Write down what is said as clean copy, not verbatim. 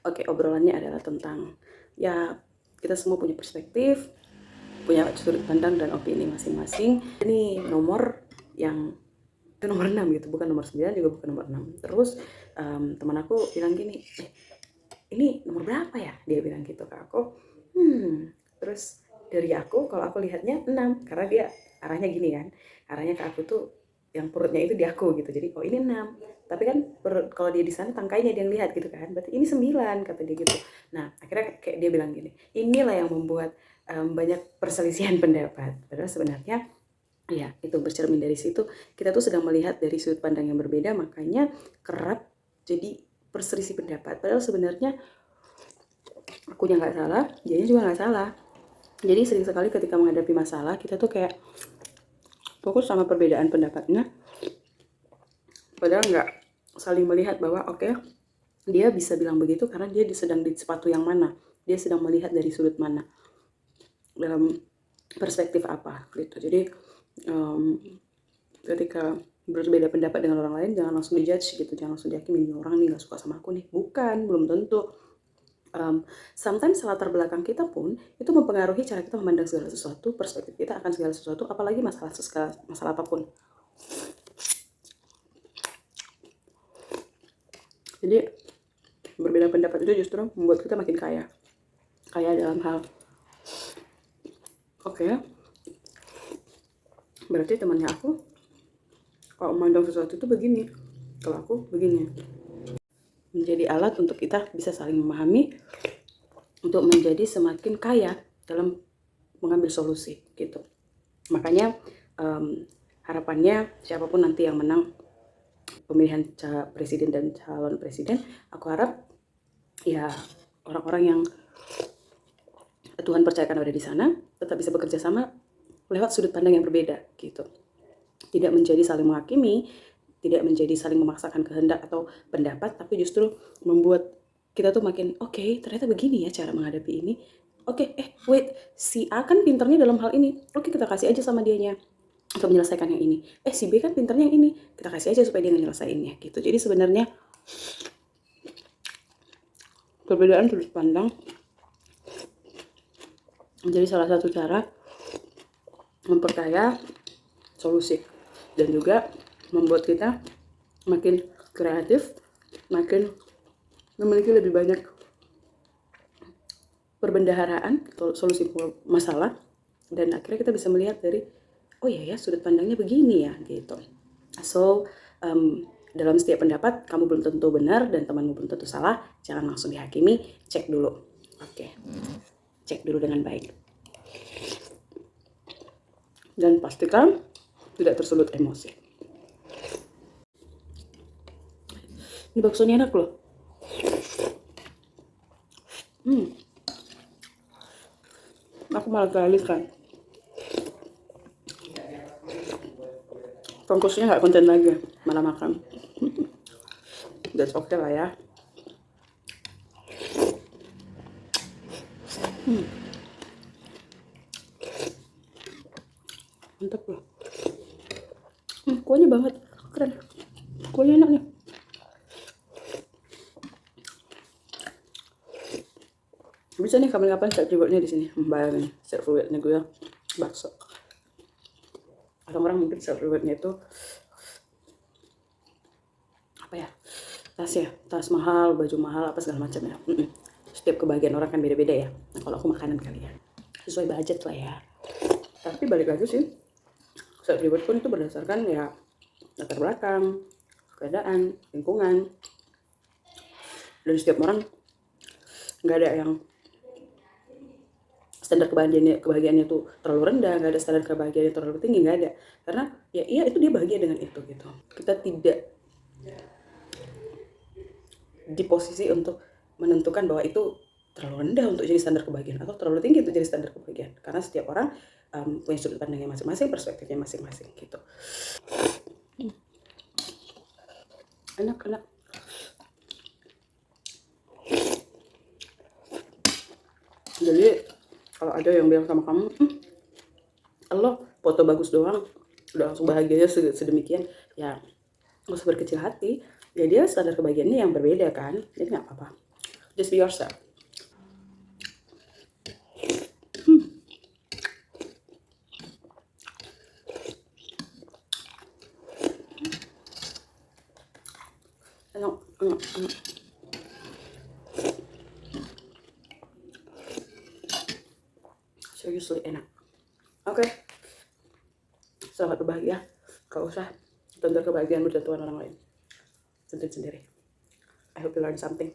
Oke, obrolannya adalah tentang ya kita semua punya perspektif, punya sudut pandang dan opini masing-masing. Ini nomor yang itu nomor 6 gitu, bukan nomor 9 juga bukan nomor 6. Terus teman aku bilang gini, ini nomor berapa ya? Dia bilang gitu ke aku. Terus dari aku, kalau aku lihatnya 6 karena dia arahnya gini kan. Arahnya ke aku tuh yang perutnya itu di aku gitu. Jadi oh ini 6. Tapi kan kalau dia di sana tangkainya dia yang lihat gitu kan. Berarti ini 9 kata dia gitu. Nah, akhirnya kayak dia bilang gini, inilah yang membuat banyak perselisihan pendapat. Padahal sebenarnya ya itu bercermin dari situ kita tuh sedang melihat dari sudut pandang yang berbeda, makanya kerap jadi perselisih pendapat. Padahal sebenarnya akunya nggak salah, dianya juga nggak salah. Jadi sering sekali ketika menghadapi masalah kita tuh kayak fokus sama perbedaan pendapatnya, padahal nggak saling melihat bahwa oke, dia bisa bilang begitu karena dia sedang di sepatu yang mana, dia sedang melihat dari sudut mana, dalam perspektif apa gitu. Jadi ketika berbeda pendapat dengan orang lain jangan langsung dijudge gitu, jangan langsung dihakimi, ini orang nih nggak suka sama aku nih. Bukan, belum tentu. Sometimes latar belakang kita pun itu mempengaruhi cara kita memandang segala sesuatu, perspektif kita akan segala sesuatu, apalagi masalah apapun. Jadi berbeda pendapat itu justru membuat kita makin kaya dalam hal oke, berarti temannya aku kalau memandang sesuatu itu begini, kalau aku begini. Menjadi alat untuk kita bisa saling memahami, untuk menjadi semakin kaya dalam mengambil solusi gitu. Makanya harapannya siapapun nanti yang menang pemilihan presiden dan calon presiden, aku harap ya orang-orang yang Tuhan percayakan ada di sana tetap bisa bekerja sama lewat sudut pandang yang berbeda gitu. Tidak menjadi saling menghakimi, tidak menjadi saling memaksakan kehendak atau pendapat, tapi justru membuat kita tuh makin oke, ternyata begini ya cara menghadapi ini. Oke, wait, si A kan pinternya dalam hal ini. Oke, kita kasih aja sama dianya untuk menyelesaikan yang ini. Si B kan pinternya yang ini, kita kasih aja supaya dia menyelesaikannya gitu. Jadi sebenarnya perbedaan sudut pandang menjadi salah satu cara memperkaya solusi dan juga membuat kita makin kreatif, makin memiliki lebih banyak perbendaharaan solusi masalah, dan akhirnya kita bisa melihat dari oh iya ya sudut pandangnya begini ya gitu. So dalam setiap pendapat kamu belum tentu benar dan temanmu belum tentu salah, jangan langsung dihakimi, cek dulu. Oke. Cek dulu dengan baik dan pastikan tidak tersulut emosi. Ini baksonya enak loh. Aku malah kealikan. Fokusnya nggak konten lagi, malah makan. That's okay lah ya. Mantap loh. Kuahnya banget, keren. Kuahnya enak nih. Bisa nih kapan-kapan set rewardnya di sini. Bayangin set rewardnya gue bakso. Orang-orang mungkin set rewardnya itu apa ya? Tas mahal, baju mahal, apa segala macam ya. Setiap kebahagiaan orang kan beda-beda ya. Nah kalau aku makanan kali ya, sesuai budget lah ya. Tapi balik lagi sih, self reward pun itu berdasarkan ya latar belakang, keadaan, lingkungan. Dan setiap orang nggak ada yang standar kebahagiaannya tuh terlalu rendah, nggak ada standar kebahagiaannya terlalu tinggi, nggak ada. Karena ya iya itu dia bahagia dengan itu gitu. Kita tidak di posisi untuk menentukan bahwa itu terlalu rendah untuk jadi standar kebahagiaan atau terlalu tinggi untuk jadi standar kebahagiaan, karena setiap orang punya sudut pandangnya masing-masing, perspektifnya masing-masing gitu. Enak. Jadi kalau ada yang bilang sama kamu, lo foto bagus doang udah langsung bahagianya sedemikian, ya nggak usah berkecil hati. Ya dia standar kebahagiaannya yang berbeda kan, jadi nggak apa-apa. Just be yourself. Enak, enak, enak. Seriously enak. Oke, selamat berbahagia. Gak usah tonton kebahagiaan berjatuhan orang lain. Tentuin sendiri. I hope you learn something.